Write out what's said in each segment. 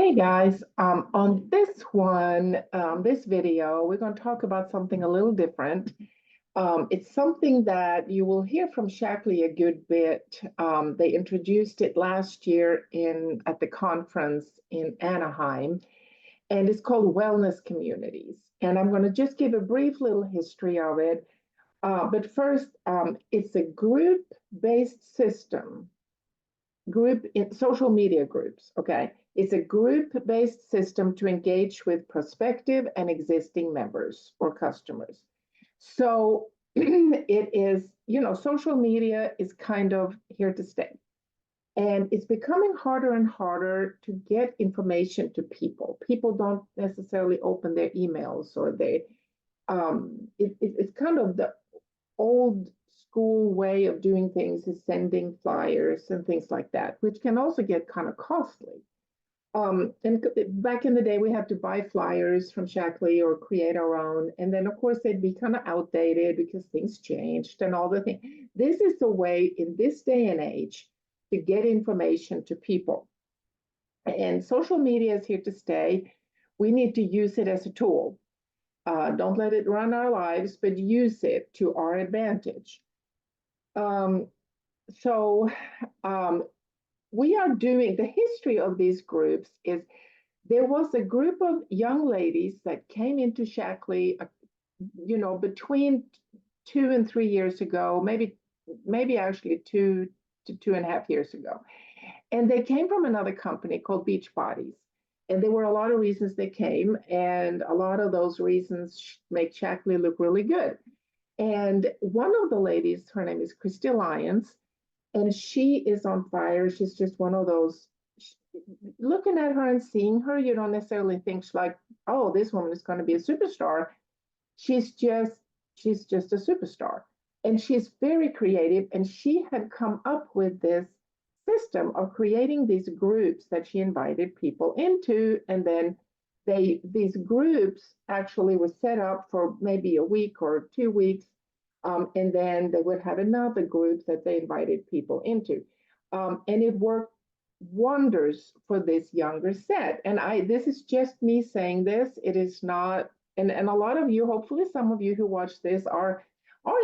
Hey guys, on this one, this video, we're going to talk about something a little different. It's something that you will hear from Shaklee a good bit. They introduced it last year at the conference in Anaheim, and it's called Wellness Communities. And I'm going to just give a brief little history of it. But first, it's a group-based system group in social media groups. Okay. It's a group-based system to engage with prospective and existing members or customers. So it is, social media is kind of here to stay. And it's becoming harder and harder to get information to people. People don't necessarily open their emails or it's kind of the old school way of doing things is sending flyers and things like that, which can also get kind of costly. And back in the day, we had to buy flyers from Shaklee or create our own. And then, of course, they'd be kind of outdated because things changed and all the things. This is the way in this day and age to get information to people. And social media is here to stay. We need to use it as a tool. Don't let it run our lives, but use it to our advantage. Um, so we are doing the history of these groups is there was a group of young ladies that came into Shaklee, between 2 and 3 years ago, maybe actually 2 to 2.5 years ago. And they came from another company called Beachbodies. And there were a lot of reasons they came, and a lot of those reasons make Shaklee look really good. And one of the ladies, her name is Christy Lyons, and she is on fire. She's just one of those. Looking at her and seeing her, you don't necessarily think she's like, oh, this woman is going to be a superstar. She's just a superstar, and she's very creative. And she had come up with this system of creating these groups that she invited people into, and then these groups actually were set up for maybe a week or 2 weeks, and then they would have another group that they invited people into, and it worked wonders for this younger set. And this is just me saying this. It is not, and a lot of you, hopefully some of you who watch this are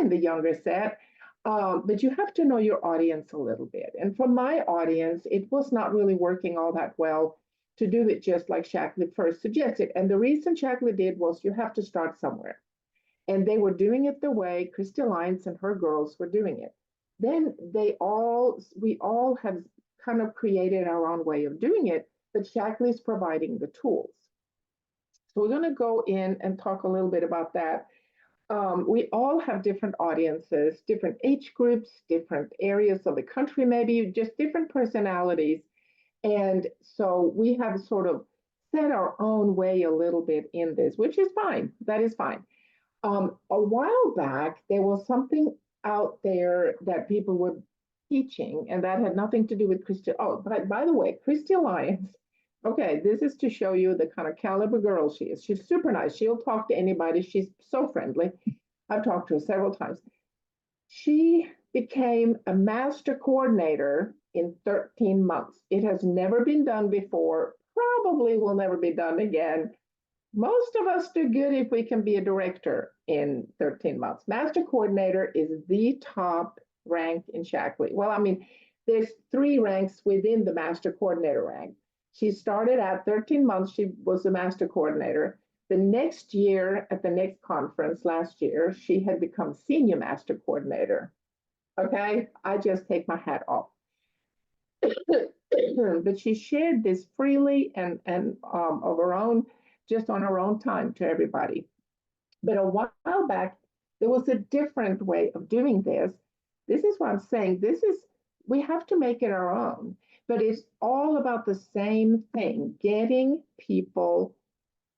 in the younger set. But you have to know your audience a little bit. And for my audience, it was not really working all that well to do it just like Shaklee first suggested. And the reason Shaklee did was you have to start somewhere. And they were doing it the way Christy Lyons and her girls were doing it. Then we all have kind of created our own way of doing it, but Shaklee is providing the tools. So we're going to go in and talk a little bit about that. We all have different audiences, different age groups, different areas of the country, maybe just different personalities. And so we have sort of set our own way a little bit in this, which is fine. That is fine. A while back, there was something out there that people were teaching, and that had nothing to do with Christy. Oh, but by the way, Christy Lyons. Okay, this is to show you the kind of caliber girl she is. She's super nice. She'll talk to anybody. She's so friendly. I've talked to her several times. She became a master coordinator in 13 months. It has never been done before, probably will never be done again. Most of us do good if we can be a director in 13 months. Master coordinator is the top rank in Shaklee. Well, I mean, there's 3 ranks within the master coordinator rank. She started at 13 months, she was a master coordinator. The next year, at the next conference last year, she had become senior master coordinator. Okay, I just take my hat off. But she shared this freely and of her own, just on her own time to everybody. But a while back, there was a different way of doing this. This is what I'm saying. We have to make it our own. But it's all about the same thing, getting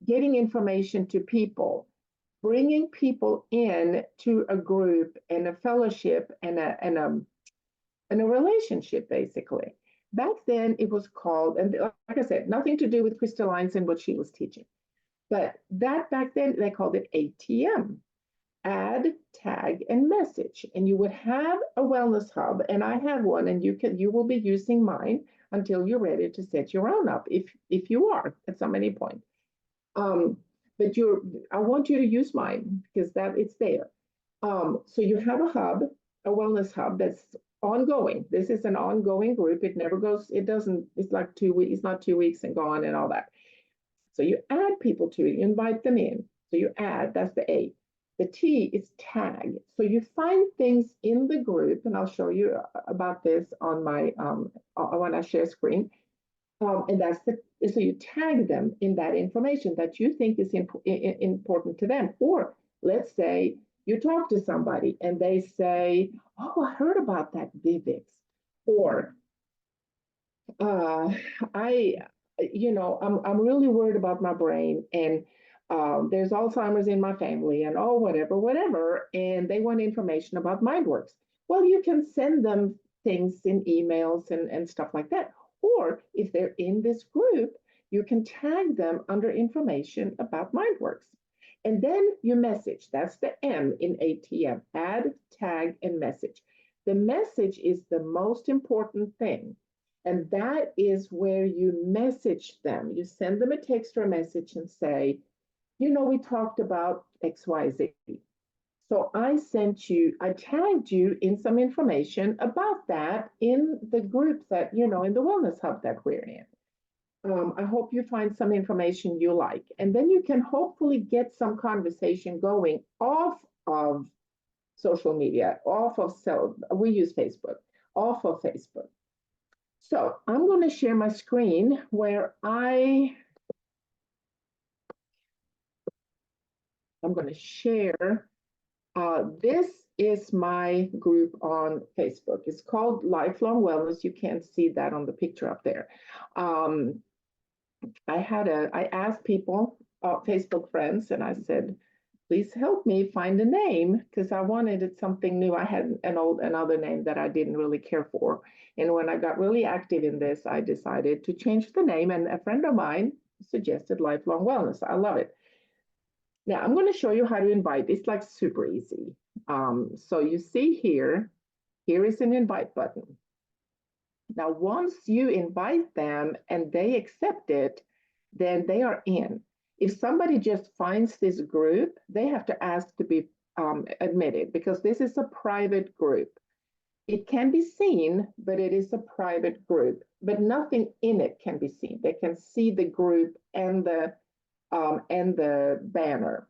information to people, bringing people in to a group and a fellowship and a relationship, basically. Back then, it was called, and like I said, nothing to do with Christy Lyons and what she was teaching. But back then, they called it ATM. add, tag, and message. And you would have a wellness hub, and I have one, and you will be using mine until you're ready to set your own up, if you are at some any point. Um, but I want you to use mine because that it's there. So you have a hub, a wellness hub that's ongoing. This is an ongoing group. It never goes, it doesn't, it's like 2 weeks, it's not 2 weeks and gone and all that. So you add people to it, you invite them in. So you add, that's the A. The T is tag. So you find things in the group, and I'll show you about this on my when I share screen. And that's so you tag them in that information that you think is important to them. Or let's say you talk to somebody and they say, "Oh, I heard about that Vivix," or uh, I, I'm really worried about my brain, and there's Alzheimer's in my family, and oh, whatever, and they want information about MindWorks. Well, you can send them things in emails and stuff like that. Or if they're in this group, you can tag them under information about MindWorks. And then you message. That's the M in ATM, add, tag, and message. The message is the most important thing. And that is where you message them. You send them a text or a message and say, we talked about XYZ. So I tagged you in some information about that in the group that, in the Wellness Hub that we're in. I hope you find some information you like. And then you can hopefully get some conversation going off of social media, we use Facebook, off of Facebook. So I'm going to share my screen where I'm going to share. This is my group on Facebook. It's called Lifelong Wellness. You can't see that on the picture up there. I asked people, Facebook friends, and I said, please help me find a name because I wanted it something new. I had another name that I didn't really care for. And when I got really active in this, I decided to change the name. And a friend of mine suggested Lifelong Wellness. I love it. Now I'm going to show you how to invite. It's like super easy. So you see here is an invite button. Now, once you invite them and they accept it, then they are in. If somebody just finds this group, they have to ask to be admitted because this is a private group. It can be seen, but it is a private group, but nothing in it can be seen. They can see the group and the banner.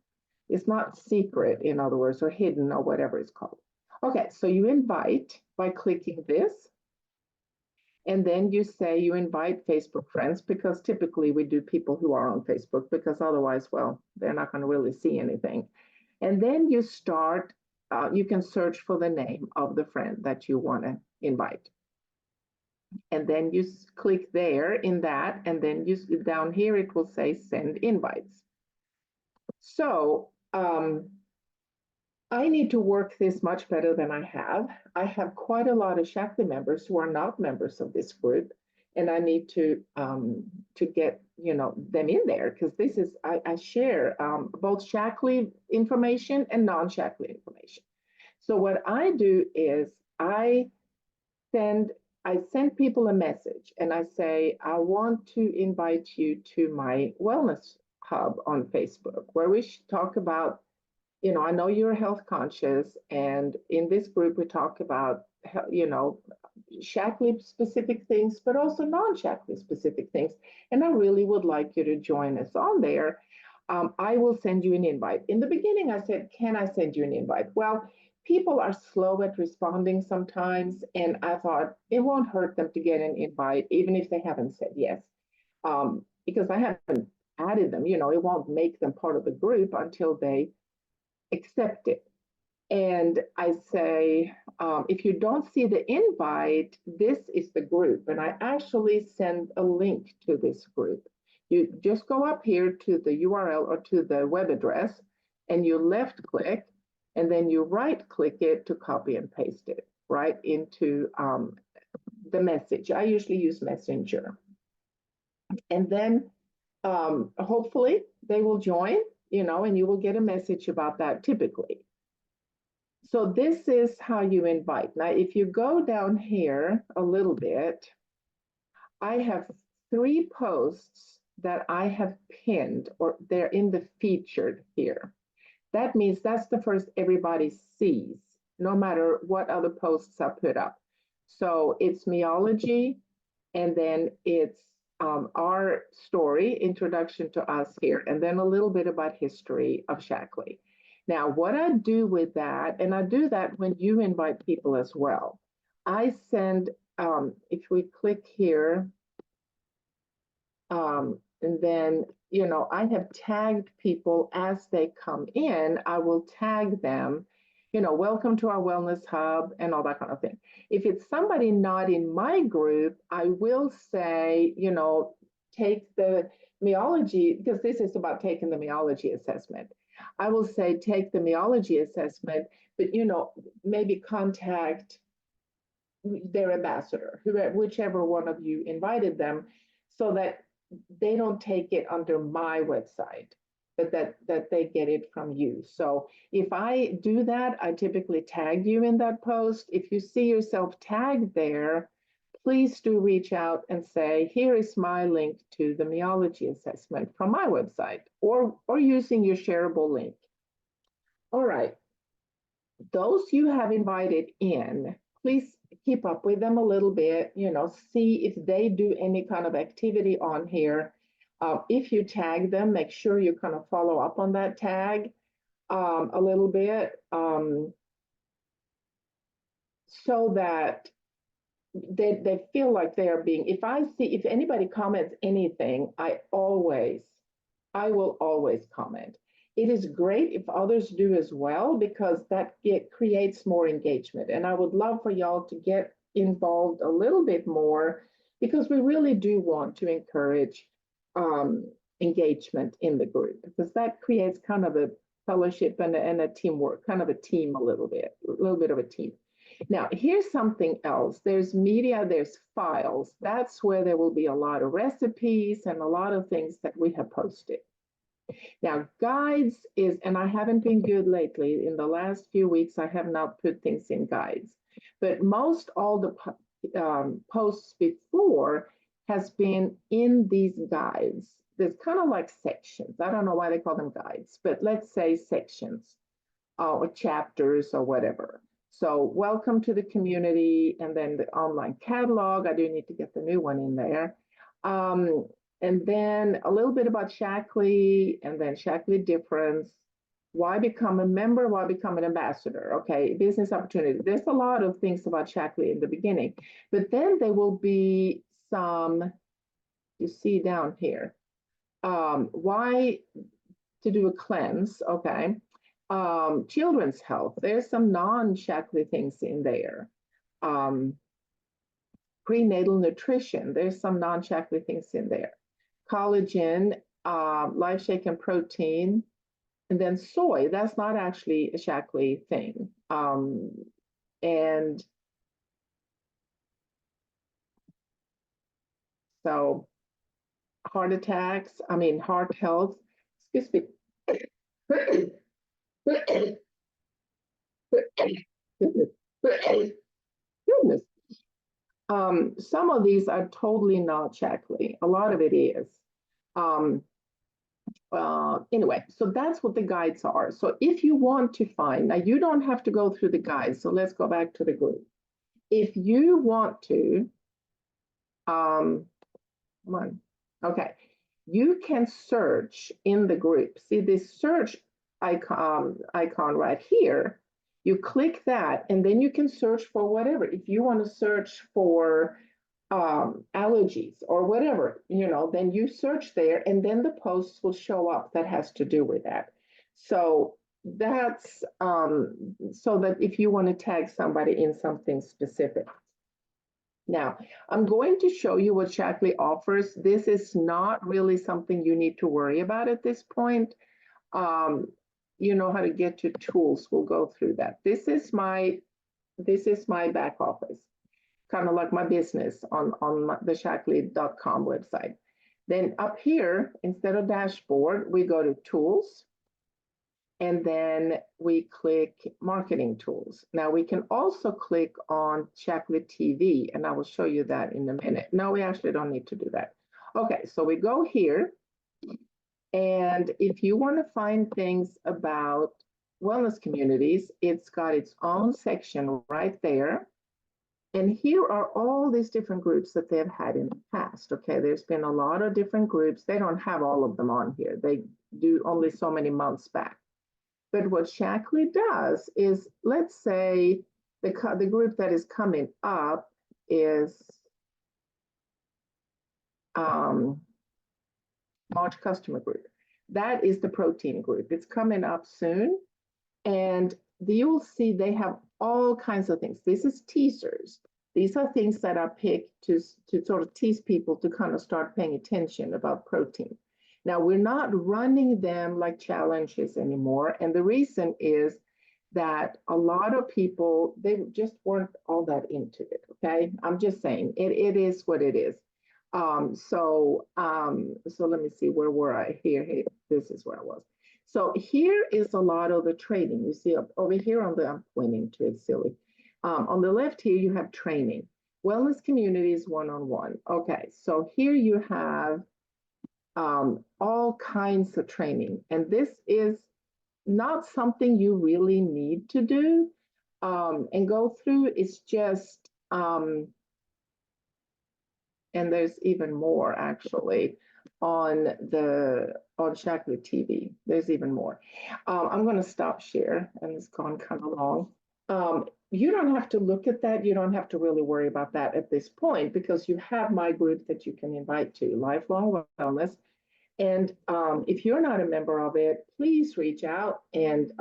It's not secret, in other words, or hidden or whatever it's called. Okay, so you invite by clicking this. And then you say you invite Facebook friends because typically we do people who are on Facebook because otherwise, well, they're not going to really see anything. And then you start, you can search for the name of the friend that you want to invite. And then you click there in that, and then you down here, it will say send invites. So I need to work this much better than I have. I have quite a lot of Shaklee members who are not members of this group, and I need to get them in there because this is I share both Shaklee information and non-Shaklee information. So what I do is I send people a message and I say I want to invite you to my wellness hub on Facebook where we talk about I know you're health conscious, and in this group, we talk about, Shaklee specific things, but also non-Shaklee specific things. And I really would like you to join us on there. I will send you an invite. In the beginning, I said, can I send you an invite? Well, people are slow at responding sometimes, and I thought it won't hurt them to get an invite, even if they haven't said yes, because I haven't added them. It won't make them part of the group until they accept it. And I say, if you don't see the invite, this is the group. And I actually send a link to this group. You just go up here to the URL or to the web address and you left click and then you right click it to copy and paste it right into the message. I usually use Messenger. And then hopefully they will join, and you will get a message about that typically. So this is how you invite. Now, if you go down here a little bit, I have 3 posts that I have pinned, or they're in the featured here. That means that's the first everybody sees, no matter what other posts I put up. So it's meology, and then it's our story, introduction to us here, and then a little bit about history of Shaklee. Now, what I do with that, and I do that when you invite people as well, I send, if we click here, and then, I have tagged people as they come in. I will tag them, welcome to our wellness hub and all that kind of thing. If it's somebody not in my group, I will say, take the meology, because this is about taking the meology assessment. I will say, take the meology assessment, but, maybe contact their ambassador, whichever one of you invited them, so that they don't take it under my website, but that they get it from you. So if I do that, I typically tag you in that post. If you see yourself tagged there, please do reach out and say, here is my link to the meology assessment from my website, or using your shareable link. All right. Those you have invited in, please keep up with them a little bit, see if they do any kind of activity on here. If you tag them, make sure you kind of follow up on that tag a little bit, so that they feel like they are being, if anybody comments anything, I will always comment. It is great if others do as well, because that creates more engagement. And I would love for y'all to get involved a little bit more, because we really do want to encourage engagement in the group, because that creates kind of a fellowship and a teamwork, kind of a team, a little bit of a team. Now, here's something else. There's media, there's files. That's where there will be a lot of recipes and a lot of things that we have posted. Now, guides is, and I haven't been good lately. In the last few weeks, I have not put things in guides. But most all the posts before has been in these guides. There's kind of like sections. I don't know why they call them guides, but let's say sections or chapters or whatever. So welcome to the community, and then the online catalog. I do need to get the new one in there. And then a little bit about Shaklee, and then Shaklee difference. Why become a member? Why become an ambassador? Okay, business opportunity. There's a lot of things about Shaklee in the beginning, but then there will be some, you see down here, why to do a cleanse, okay. Children's health, there's some non-Shaklee things in there. Prenatal nutrition, there's some non-Shaklee things in there. Collagen, live shaken protein, and then soy. That's not actually a Shaklee thing. And so heart attacks, heart health, excuse me. Goodness. Some of these are totally not Shaklee. A lot of it is. Anyway, so that's what the guides are. So if you want to find, now you don't have to go through the guides. So let's go back to the group. If you want to, come on, okay, you can search in the group. See this search icon right here. You click that, and then you can search for whatever. If you want to search for allergies or whatever, then you search there, and then the posts will show up that has to do with that. So that's so that if you want to tag somebody in something specific. Now, I'm going to show you what Shaklee offers. This is not really something you need to worry about at this point. You know how to get to tools. We'll go through that. This is my back office, kind of like my business on the Shaklee.com website. Then up here, instead of dashboard, we go to tools. and then we click marketing tools. Now we can also click on Shaklee TV, and I will show you that in a minute. No, we actually don't need to do that. Okay, so we go here, and if you want to find things about wellness communities, it's got its own section right there. And here are all these different groups that they've had in the past. Okay, there's been a lot of different groups. They don't have all of them on here. They do only so many months back. But what Shaklee does is, let's say the group that is coming up is March customer group. That is the protein group. It's coming up soon. And you'll see they have all kinds of things. This is teasers. These are things that are picked to sort of tease people to kind of start paying attention about protein. Now, we're not running them like challenges anymore. And the reason is that a lot of people, they just weren't all that into it, okay? I'm just saying, it is what it is. So let me see, where were I? Here, this is where I was. So here is a lot of the training. You see over here on the, I'm pointing to it, silly. On the left here, you have training. Wellness communities one-on-one. Okay, so here you have all kinds of training. And this is not something you really need to do and go through. It's just, and there's even more actually on Shaklee TV. There's even more. I'm going to stop share, and it's gone kind of long. You don't have to look at that. You don't have to really worry about that at this point, because you have my group that you can invite to, Lifelong Wellness. And if you're not a member of it, please reach out and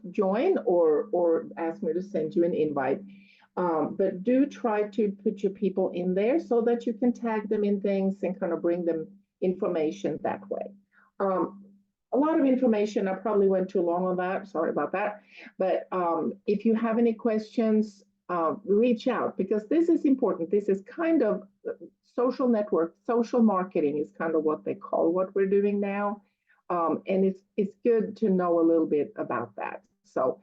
join or ask me to send you an invite. But do try to put your people in there so that you can tag them in things and kind of bring them information that way. A lot of information. I probably went too long on that. Sorry about that. But if you have any questions, reach out, because this is important. This is kind of social network, social marketing is kind of what they call what we're doing now. And it's good to know a little bit about that. So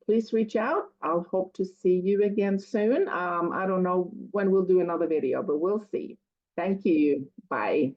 please reach out. I'll hope to see you again soon. I don't know when we'll do another video, but we'll see. Thank you. Bye.